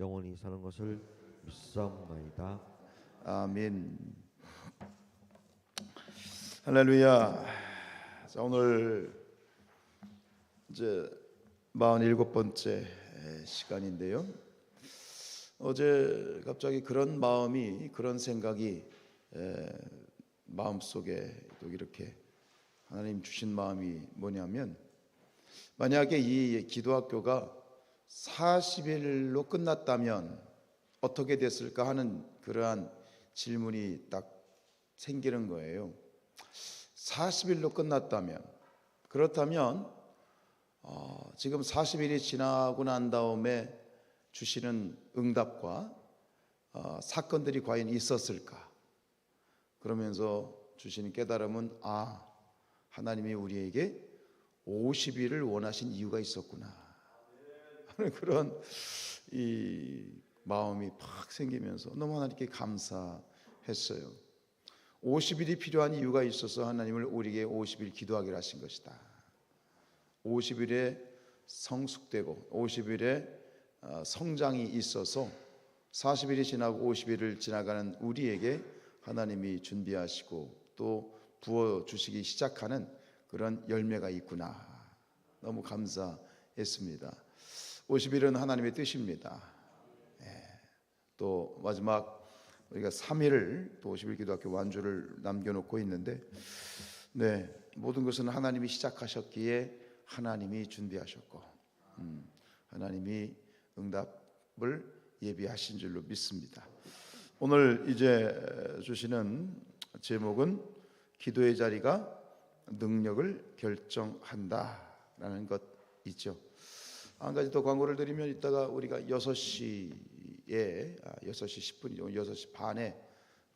영원히 사는 것을 믿사옵나이다. 아멘. 할렐루야. 자, 오늘 이제 47번째 시간인데요. 어제 갑자기 그런 마음이, 그런 생각이 마음속에 또 이렇게 하나님 주신 마음이 뭐냐면, 만약에 이 기도학교가 40일로 끝났다면 어떻게 됐을까 하는 그러한 질문이 딱 생기는 거예요. 40일로 끝났다면, 그렇다면 지금 40일이 지나고 난 다음에 주시는 응답과 사건들이 과연 있었을까? 그러면서 주시는 깨달음은, 하나님이 우리에게 50일을 원하신 이유가 있었구나 하는 그런 이 마음이 팍 생기면서 너무 하나님께 감사했어요. 50일이 필요한 이유가 있어서 하나님을 우리에게 50일 기도하기로 하신 것이다. 50일에 성숙되고 50일에 성장이 있어서 40일이 지나고 50일을 지나가는 우리에게 하나님이 준비하시고 또 부어주시기 시작하는 그런 열매가 있구나. 너무 감사했습니다. 50일은 하나님의 뜻입니다. 또 마지막 우리가 3일을 또 50일 기도학교 완주를 남겨놓고 있는데, 모든 것은 하나님이 시작하셨기에 하나님이 준비하셨고 하나님이 응답을 예비하신 줄로 믿습니다. 오늘 이제 주시는 제목은 기도의 자리가 능력을 결정한다라는 것이죠. 한 가지 더 광고를 드리면, 이따가 우리가 6시 10분이죠. 6시 반에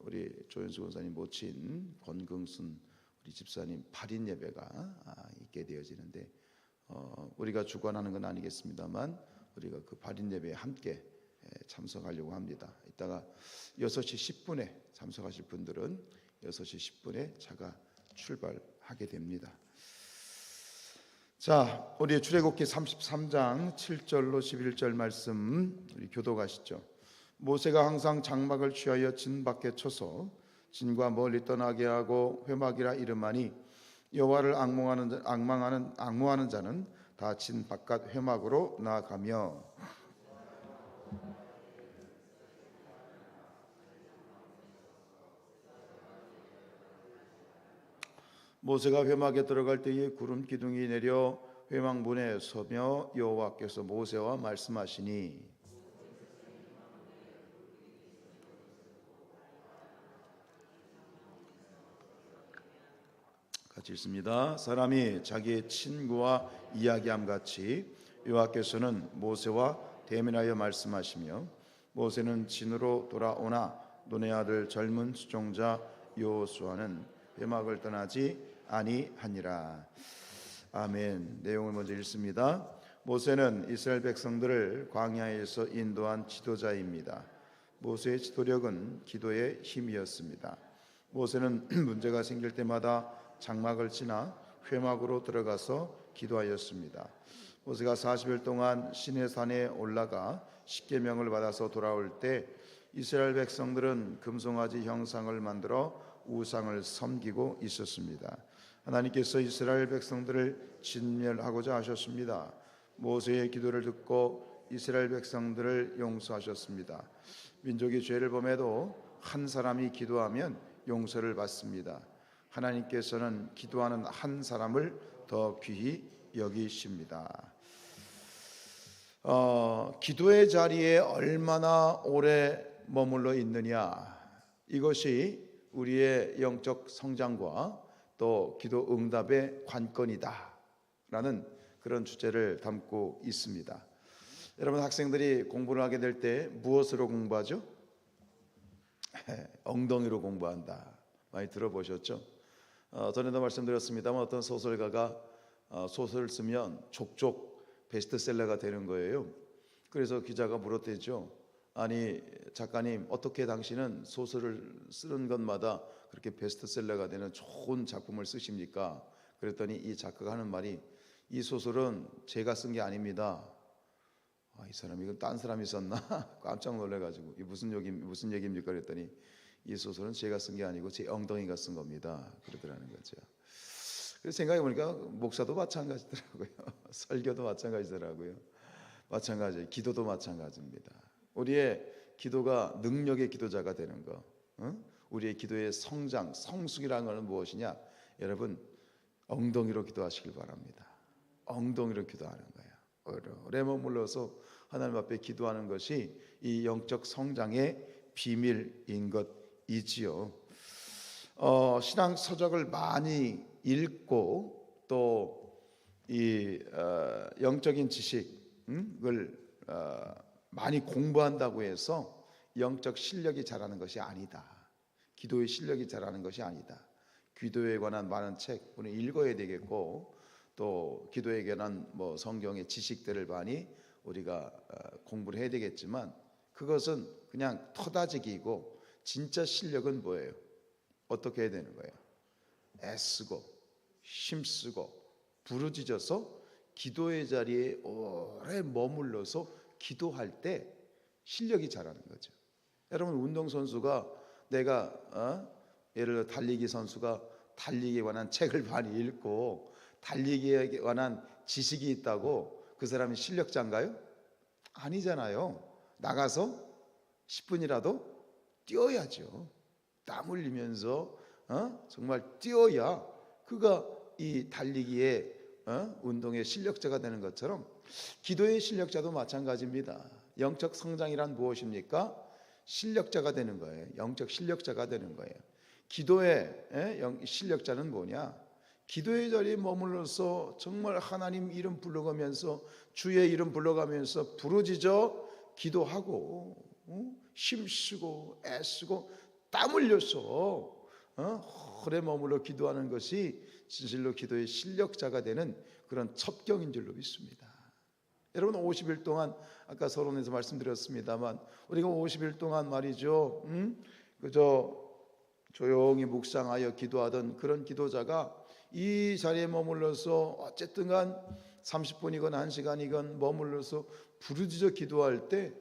우리 조현수 권사님 모친 권긍순 우리 집사님 8인 예배가 있게 되어지는데, 우리가 주관하는 건 아니겠습니다만 우리가 그 8인 예배에 함께 참석하려고 합니다. 이따가 6시 10분에 참석하실 분들은 6시 10분에 차가 출발하게 됩니다. 자, 우리 출애굽기 33장 7절로 11절 말씀 우리 교독하시죠. 모세가 항상 장막을 취하여 진 밖에 쳐서 진과 멀리 떠나게 하고 회막이라 이름하니, 여호와를 앙무하는 자는 다 진 바깥 회막으로 나아가며, 모세가 회막에 들어갈 때에 구름 기둥이 내려 회막 문에 서며 여호와께서 모세와 말씀하시니, 같이 읽습니다. 사람이 자기의 친구와 이야기함 같이 여호와께서는 모세와 대면하여 말씀하시며, 모세는 진으로 돌아오나 눈의 아들 젊은 수종자 여호수아는 회막을 떠나지 아니하니라. 아멘. 내용을 먼저 읽습니다. 모세는 이스라엘 백성들을 광야에서 인도한 지도자입니다. 모세의 지도력은 기도의 힘이었습니다. 모세는 문제가 생길 때마다 장막을 지나 회막으로 들어가서 기도하였습니다. 모세가 40일 동안 시내산에 올라가 십계명을 받아서 돌아올 때 이스라엘 백성들은 금송아지 형상을 만들어 우상을 섬기고 있었습니다. 하나님께서 이스라엘 백성들을 진멸하고자 하셨습니다. 모세의 기도를 듣고 이스라엘 백성들을 용서하셨습니다. 민족이 죄를 범해도 한 사람이 기도하면 용서를 받습니다. 하나님께서는 기도하는 한 사람을 더 귀히 여기십니다. 기도의 자리에 얼마나 오래 머물러 있느냐, 이것이 우리의 영적 성장과 또 기도 응답의 관건이다 라는 그런 주제를 담고 있습니다. 여러분, 학생들이 공부를 하게 될 때 무엇으로 공부하죠? 엉덩이로 공부한다. 많이 들어보셨죠? 전에도 말씀드렸습니다만, 어떤 소설가가 소설을 쓰면 족족 베스트셀러가 되는 거예요. 그래서 기자가 물었대죠. 아니 작가님, 어떻게 당신은 소설을 쓰는 것마다 그렇게 베스트셀러가 되는 좋은 작품을 쓰십니까? 그랬더니 이 작가가 하는 말이, 이 소설은 제가 쓴 게 아닙니다. 이 사람이 이건 딴 사람이 썼나 깜짝 놀래가지고 이 무슨 얘기입니까 그랬더니 이 소설은 제가 쓴 게 아니고 제 엉덩이가 쓴 겁니다 그러더라는 거죠. 그래서 생각해 보니까 목사도 마찬가지더라고요. 설교도 마찬가지더라고요. 마찬가지, 기도도 마찬가지입니다. 우리의 기도가 능력의 기도자가 되는 거, 우리의 기도의 성장, 성숙이라는 것은 무엇이냐? 여러분, 엉덩이로 기도하시길 바랍니다. 엉덩이로 기도하는 거예요. 오래 머물러서 하나님 앞에 기도하는 것이 이 영적 성장의 비밀인 것이지요. 신앙 서적을 많이 읽고 또 이 영적인 지식을 많이 공부한다고 해서 영적 실력이 자라는 것이 아니다. 기도의 실력이 자라는 것이 아니다. 기도에 관한 많은 책 우리 읽어야 되겠고 또 기도에 관한 성경의 지식들을 많이 우리가 공부를 해야 되겠지만 그것은 그냥 터다지기이고 진짜 실력은 뭐예요? 어떻게 해야 되는 거예요? 애쓰고 힘쓰고 부르짖어서 기도의 자리에 오래 머물러서 기도할 때 실력이 자라는 거죠. 여러분 운동선수가 내가 예를 들어 달리기 선수가 달리기에 관한 책을 많이 읽고 달리기에 관한 지식이 있다고 그 사람이 실력자인가요? 아니잖아요. 나가서 10분이라도 뛰어야죠. 땀 흘리면서 정말 뛰어야 그가 이 달리기에 운동의 실력자가 되는 것처럼 기도의 실력자도 마찬가지입니다. 영적 성장이란 무엇입니까? 실력자가 되는 거예요. 영적 실력자가 되는 거예요. 기도의 실력자는 뭐냐? 기도의 자리에 머물러서 정말 하나님 이름 불러가면서 주의 이름 불러가면서 부르짖어 기도하고 힘쓰고 애쓰고 땀 흘려서 오래 머물러 기도하는 것이 진실로 기도의 실력자가 되는 그런 첩경인 줄로 믿습니다. 여러분 50일 동안 아까 서론에서 말씀드렸습니다만 우리가 50일 동안 말이죠 그저 조용히 묵상하여 기도하던 그런 기도자가 이 자리에 머물러서 어쨌든 간 30분이건 1시간이건 머물러서 부르짖어 기도할 때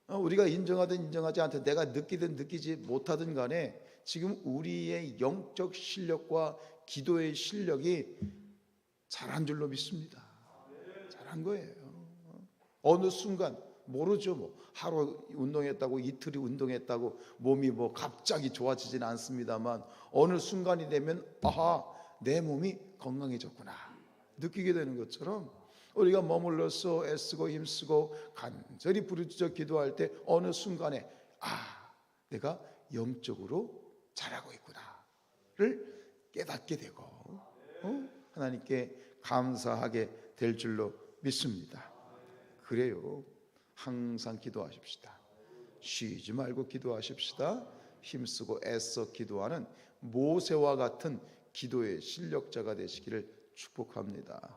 우리가 인정하든 인정하지 않든 내가 느끼든 느끼지 못하든 간에 지금 우리의 영적 실력과 기도의 실력이 자란 줄로 믿습니다. 자란 거예요. 어느 순간 모르죠. 하루 운동했다고 이틀이 운동했다고 몸이 갑자기 좋아지진 않습니다만 어느 순간이 되면 아하 내 몸이 건강해졌구나 느끼게 되는 것처럼 우리가 머물러서 애쓰고 힘쓰고 간절히 부르짖어 기도할 때 어느 순간에 내가 영적으로 자라고 있구나를 깨닫게 되고 하나님께 감사하게 될 줄로 믿습니다. 그래요. 항상 기도하십시다. 쉬지 말고 기도하십시다. 힘쓰고 애써 기도하는 모세와 같은 기도의 실력자가 되시기를 축복합니다.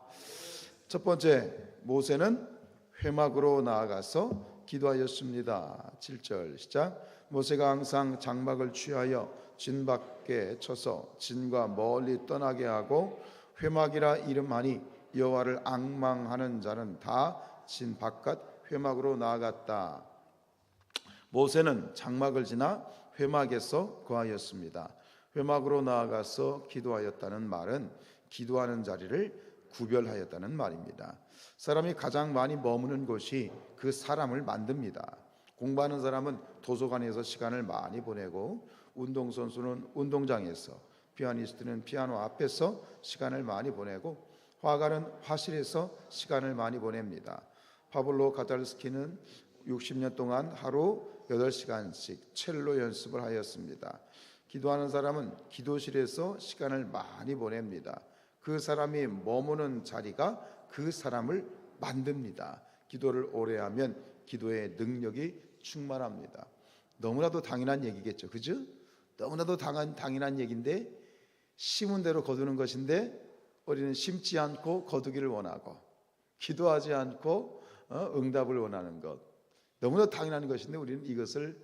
첫 번째, 모세는 회막으로 나아가서 기도하였습니다. 7절 시작. 모세가 항상 장막을 취하여 진 밖에 쳐서 진과 멀리 떠나게 하고 회막이라 이름하니 여호와를 앙망하는 자는 다 진 바깥 회막으로 나아갔다. 모세는 장막을 지나 회막에서 거하였습니다. 회막으로 나아가서 기도하였다는 말은 기도하는 자리를 구별하였다는 말입니다. 사람이 가장 많이 머무는 곳이 그 사람을 만듭니다. 공부하는 사람은 도서관에서 시간을 많이 보내고 운동선수는 운동장에서, 피아니스트는 피아노 앞에서 시간을 많이 보내고 화가는 화실에서 시간을 많이 보냅니다. 파블로 가달스키는 60년 동안 하루 8시간씩 첼로 연습을 하였습니다. 기도하는 사람은 기도실에서 시간을 많이 보냅니다. 그 사람이 머무는 자리가 그 사람을 만듭니다. 기도를 오래 하면 기도의 능력이 충만합니다. 너무나도 당연한 얘기겠죠. 그죠? 너무나도 당연한 얘기인데 심은 대로 거두는 것인데 우리는 심지 않고 거두기를 원하고 기도하지 않고 응답을 원하는 것, 너무나 당연한 것인데 우리는 이것을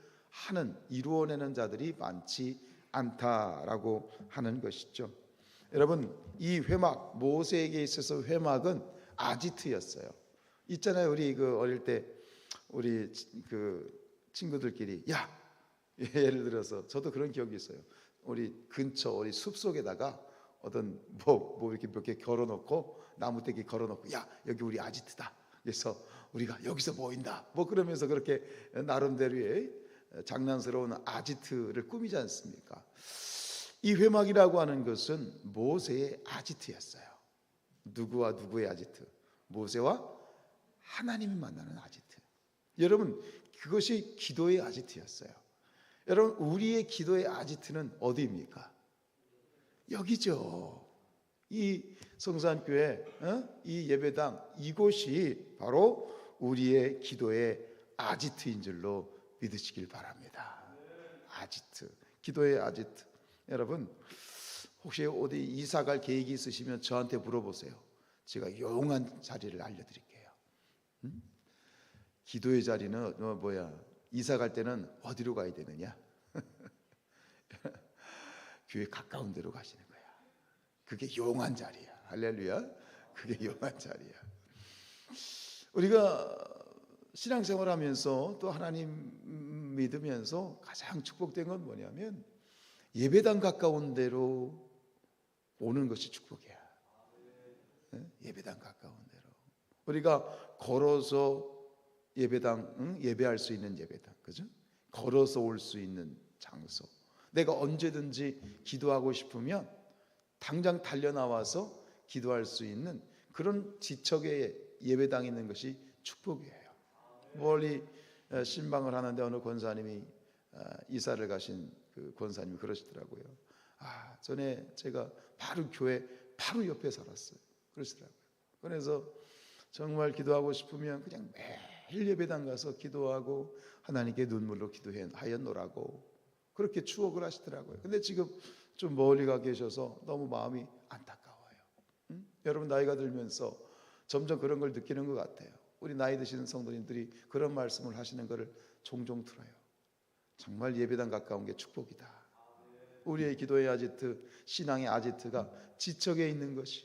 이루어내는 자들이 많지 않다라고 하는 것이죠. 여러분, 이 회막, 모세에게 있어서 회막은 아지트였어요. 있잖아요. 우리 그 어릴 때 우리 그 친구들끼리 야 예를 들어서 저도 그런 기억이 있어요. 우리 근처 우리 숲속에다가 어떤 뭐 이렇게 몇 개 걸어놓고 나무떼기 걸어놓고 야 여기 우리 아지트다. 그래서 우리가 여기서 모인다. 뭐 그러면서 그렇게 나름대로의 장난스러운 아지트를 꾸미지 않습니까? 이 회막이라고 하는 것은 모세의 아지트였어요. 누구와 누구의 아지트? 모세와 하나님이 만나는 아지트. 여러분 그것이 기도의 아지트였어요. 여러분 우리의 기도의 아지트는 어디입니까? 여기죠. 이 성산교회 이 예배당 이곳이 바로 우리의 기도의 아지트인 줄로 믿으시길 바랍니다. 아지트, 기도의 아지트. 여러분 혹시 어디 이사 갈 계획이 있으시면 저한테 물어보세요. 제가 용한 자리를 알려드릴게요. 기도의 자리는 이사 갈 때는 어디로 가야 되느냐? 교회 가까운 데로 가시는 거야. 그게 용한 자리야. 할렐루야. 그게 용한 자리야. 우리가 신앙생활하면서 또 하나님 믿으면서 가장 축복된 건 뭐냐면 예배당 가까운 데로 오는 것이 축복이야. 예배당 가까운 데로 우리가 걸어서 예배당 예배할 수 있는 예배당, 그죠? 걸어서 올 수 있는 장소. 내가 언제든지 기도하고 싶으면 당장 달려 나와서 기도할 수 있는 그런 지척에 예배당이 있는 것이 축복이에요. 멀리 신방을 하는데 어느 권사님이 이사를 가신 그 권사님이 그러시더라고요. 전에 제가 바로 교회 바로 옆에 살았어요. 그러시더라고요. 그래서 정말 기도하고 싶으면 그냥 매일 예배당 가서 기도하고 하나님께 눈물로 기도하였노라고 그렇게 추억을 하시더라고요. 근데 지금 좀 멀리 가 계셔서 너무 마음이 안타까워요. 여러분 나이가 들면서 점점 그런 걸 느끼는 것 같아요. 우리 나이 드시는 성도님들이 그런 말씀을 하시는 것을 종종 들어요. 정말 예배당 가까운 게 축복이다. 우리의 기도의 아지트, 신앙의 아지트가 지척에 있는 것이,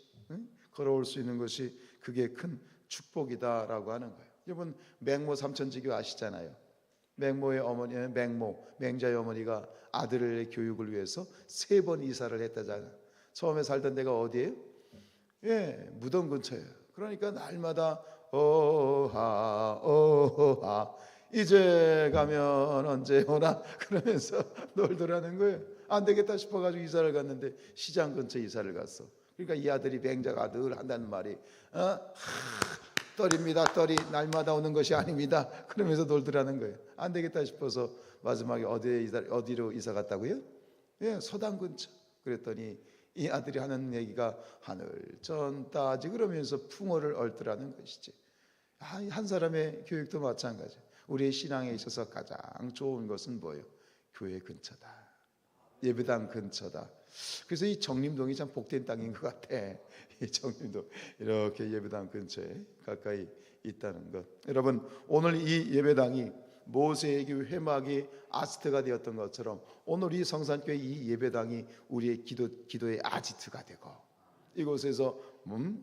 걸어올 수 있는 것이 그게 큰 축복이다라고 하는 거예요. 여러분 맹모 삼천지교 아시잖아요. 맹모의 어머니, 맹자의 어머니가 아들의 교육을 위해서 3번 이사를 했다잖아요. 처음에 살던 데가 어디예요? 무덤 근처예요. 그러니까 날마다 어하 이제 가면 언제 오나 그러면서 놀더라는 거예요. 안 되겠다 싶어가지고 이사를 갔는데 시장 근처 이사를 갔어. 그러니까 이 아들이 맹자가 늘 한다는 말이 떨입니다. 떨이 날마다 오는 것이 아닙니다. 그러면서 놀더라는 거예요. 안 되겠다 싶어서 마지막에 어디로 이사 갔다고요? 서당 근처. 그랬더니 이 아들이 하는 얘기가 하늘 전 따지 그러면서 풍어를 얽더라는 것이지. 한 사람의 교육도 마찬가지. 우리의 신앙에 있어서 가장 좋은 것은 뭐예요? 교회 근처다. 예배당 근처다. 그래서 이 정림동이 참 복된 땅인 것 같아. 이 정림동 이렇게 예배당 근처에 가까이 있다는 것. 여러분 오늘 이 예배당이 모세에게 회막이 아지트가 되었던 것처럼 오늘 이 성산교회 이 예배당이 우리의 기도의 아지트가 되고 이곳에서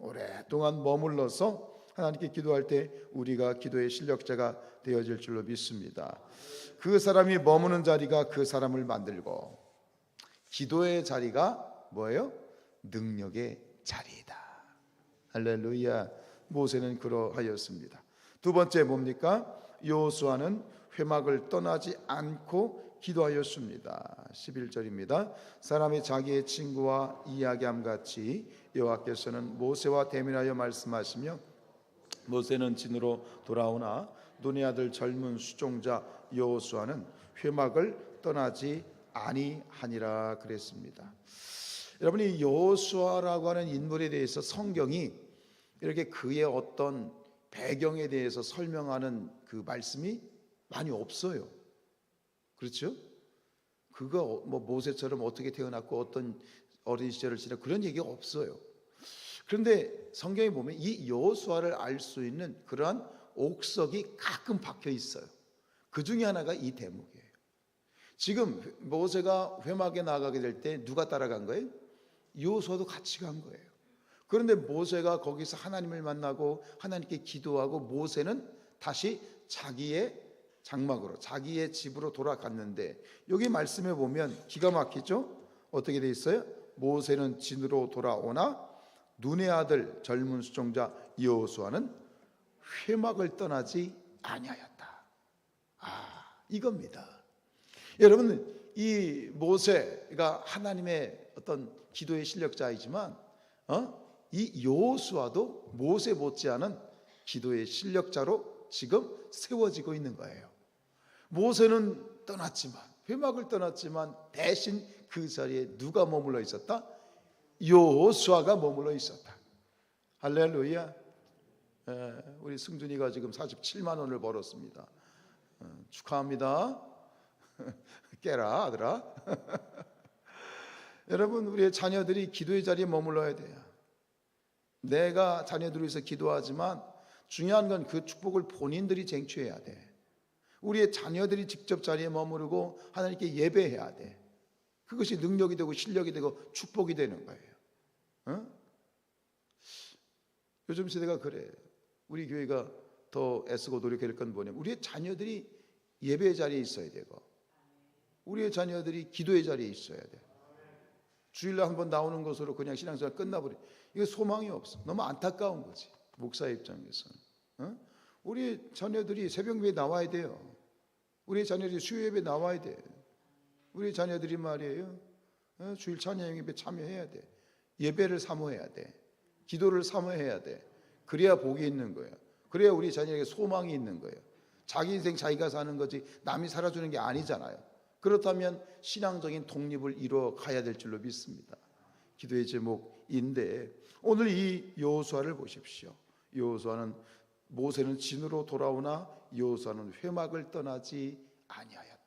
오랫동안 머물러서 하나님께 기도할 때 우리가 기도의 실력자가 되어질 줄로 믿습니다. 그 사람이 머무는 자리가 그 사람을 만들고 기도의 자리가 뭐예요? 능력의 자리이다. 할렐루야. 모세는 그러하였습니다. 두 번째 뭡니까? 여호수아는 회막을 떠나지 않고 기도하였습니다. 11절입니다. 사람이 자기의 친구와 이야기함 같이 여호와께서는 모세와 대면하여 말씀하시며 모세는 진으로 돌아오나 눈의 아들 젊은 수종자 여호수아는 회막을 떠나지 아니하니라 그랬습니다. 여러분이 여호수아라고 하는 인물에 대해서 성경이 이렇게 그의 어떤 배경에 대해서 설명하는 그 말씀이 많이 없어요. 그렇죠? 그가 뭐 모세처럼 어떻게 태어났고 어떤 어린 시절을 지나 그런 얘기가 없어요. 그런데 성경에 보면 이 여호수아를 알 수 있는 그러한 옥석이 가끔 박혀 있어요. 그 중에 하나가 이 대목이에요. 지금 모세가 회막에 나가게 될 때 누가 따라간 거예요? 여호수아도 같이 간 거예요. 그런데 모세가 거기서 하나님을 만나고 하나님께 기도하고 모세는 다시 자기의 장막으로 자기의 집으로 돌아갔는데 여기 말씀에 보면 기가 막히죠? 어떻게 돼 있어요? 모세는 진으로 돌아오나 눈의 아들 젊은 수종자 여호수아는 회막을 떠나지 아니하였다. 이겁니다. 여러분, 이 모세가 하나님의 어떤 기도의 실력자이지만 이 여호수아도 모세 못지않은 기도의 실력자로 지금 세워지고 있는 거예요. 모세는 떠났지만 회막을 떠났지만 대신 그 자리에 누가 머물러 있었다? 여호수아가 머물러 있었다. 할렐루야. 우리 승준이가 지금 47만 원을 벌었습니다. 축하합니다. 깨라 아들아. 여러분, 우리의 자녀들이 기도의 자리에 머물러야 돼요. 내가 자녀들을 위해서 기도하지만 중요한 건 그 축복을 본인들이 쟁취해야 돼. 우리의 자녀들이 직접 자리에 머무르고 하나님께 예배해야 돼. 그것이 능력이 되고 실력이 되고 축복이 되는 거예요. 요즘 세대가 그래. 우리 교회가 더 애쓰고 노력할 건 뭐냐면 우리의 자녀들이 예배의 자리에 있어야 되고 우리의 자녀들이 기도의 자리에 있어야 돼. 주일날 한번 나오는 것으로 그냥 신앙생활 끝나버려. 이게 소망이 없어. 너무 안타까운 거지. 목사의 입장에서는. 우리 자녀들이 새벽예배 나와야 돼요. 우리 자녀들이 수요예배 나와야 돼. 우리 자녀들이 말이에요. 주일 찬양예배 참여해야 돼. 예배를 사모해야 돼. 기도를 사모해야 돼. 그래야 복이 있는 거예요. 그래야 우리 자녀에게 소망이 있는 거예요. 자기 인생 자기가 사는 거지 남이 살아주는 게 아니잖아요. 그렇다면 신앙적인 독립을 이루어 가야 될 줄로 믿습니다. 기도의 제목인데 오늘 이 여호수아를 보십시오. 여호수아는 모세는 진으로 돌아오나 여호수아는 회막을 떠나지 아니하였다.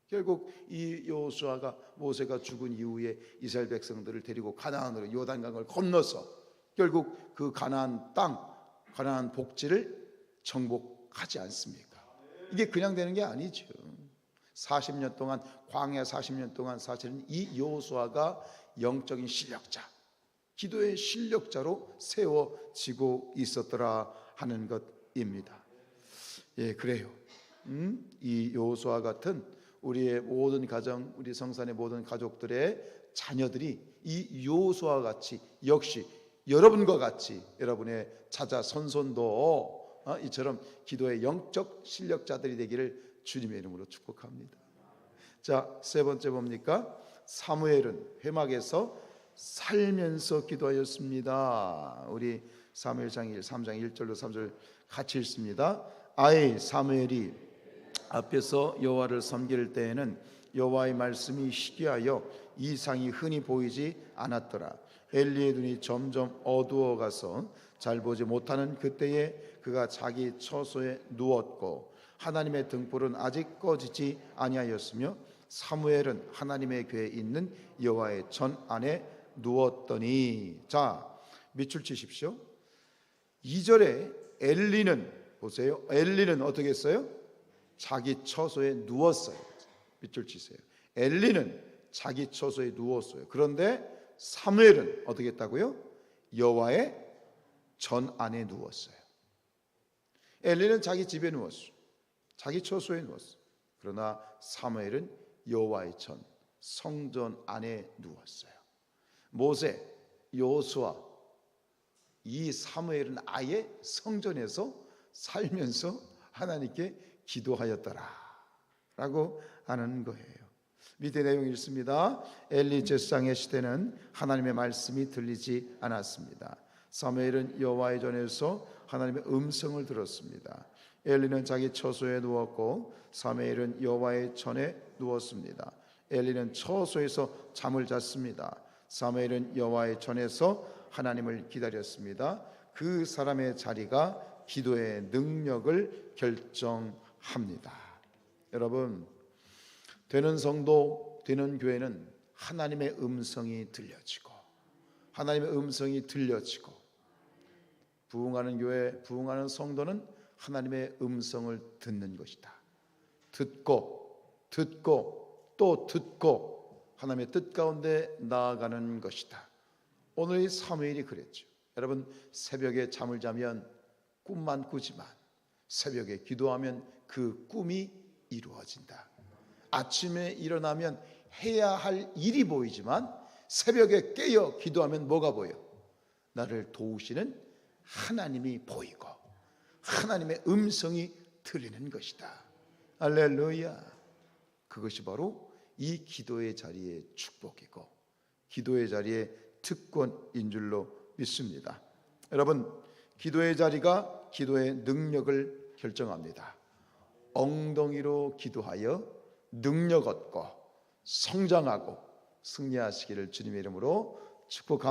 결국 이 여호수아가 모세가 죽은 이후에 이스라엘 백성들을 데리고 가나안으로 요단강을 건너서 결국 그 가나안 땅, 가나안 복지를 정복하지 않습니까? 이게 그냥 되는 게 아니죠. 40년 동안 광야 40년 동안 사실은 이 여호수아가 영적인 실력자, 기도의 실력자로 세워지고 있었더라 하는 것입니다. 예, 그래요. 이 여호수아 같은 우리의 모든 가정, 우리 성산의 모든 가족들의 자녀들이 이 여호수아 같이 역시 여러분과 같이 여러분의 자자 선손도 이처럼 기도의 영적 실력자들이 되기를 주님의 이름으로 축복합니다. 자, 세 번째 뭡니까? 사무엘은 회막에서 살면서 기도하였습니다. 우리 사무엘상 3장 1절로 3절 같이 읽습니다. 아이 사무엘이 앞에서 여호와를 섬길 때에는 여호와의 말씀이 희귀하여 이상이 흔히 보이지 않았더라. 엘리의 눈이 점점 어두워가서 잘 보지 못하는 그때에 그가 자기 처소에 누웠고 하나님의 등불은 아직 꺼지지 아니하였으며 사무엘은 하나님의 궤에 있는 여호와의 전 안에 누웠더니. 자, 밑줄 치십시오. 2절에 엘리는 보세요. 엘리는 어떻게 했어요? 자기 처소에 누웠어요. 밑줄 치세요. 엘리는 자기 처소에 누웠어요. 그런데 사무엘은 어떻게 했다고요? 여호와의 전 안에 누웠어요. 엘리는 자기 집에 누웠어요. 자기 처소에 누웠어요. 그러나 사무엘은 여호와의 전 성전 안에 누웠어요. 모세, 여호수아, 이 사무엘은 아예 성전에서 살면서 하나님께 기도하였더라 라고 하는 거예요. 밑에 내용이 있습니다. 엘리 제사장의 시대는 하나님의 말씀이 들리지 않았습니다. 사무엘은 여호와의 전에서 하나님의 음성을 들었습니다. 엘리는 자기 처소에 누웠고 사무엘은 여호와의 전에 누웠습니다. 엘리는 처소에서 잠을 잤습니다. 사무엘은 여호와의 전에서 하나님을 기다렸습니다. 그 사람의 자리가 기도의 능력을 결정합니다. 여러분, 되는 성도, 되는 교회는 하나님의 음성이 들려지고 하나님의 음성이 들려지고 부흥하는 교회, 부흥하는 성도는 하나님의 음성을 듣는 것이다. 듣고 또 듣고 하나님의 뜻 가운데 나아가는 것이다. 오늘의 사무엘이 그랬죠. 여러분, 새벽에 잠을 자면 꿈만 꾸지만 새벽에 기도하면 그 꿈이 이루어진다. 아침에 일어나면 해야 할 일이 보이지만 새벽에 깨어 기도하면 뭐가 보여? 나를 도우시는 하나님이 보이고 하나님의 음성이 들리는 것이다. 할렐루야. 그것이 바로 이 기도의 자리의 축복이고 기도의 자리의 특권인 줄로 믿습니다. 여러분, 기도의 자리가 기도의 능력을 결정합니다. 엉덩이로 기도하여 능력 얻고 성장하고 승리하시기를 주님의 이름으로 축복합니다.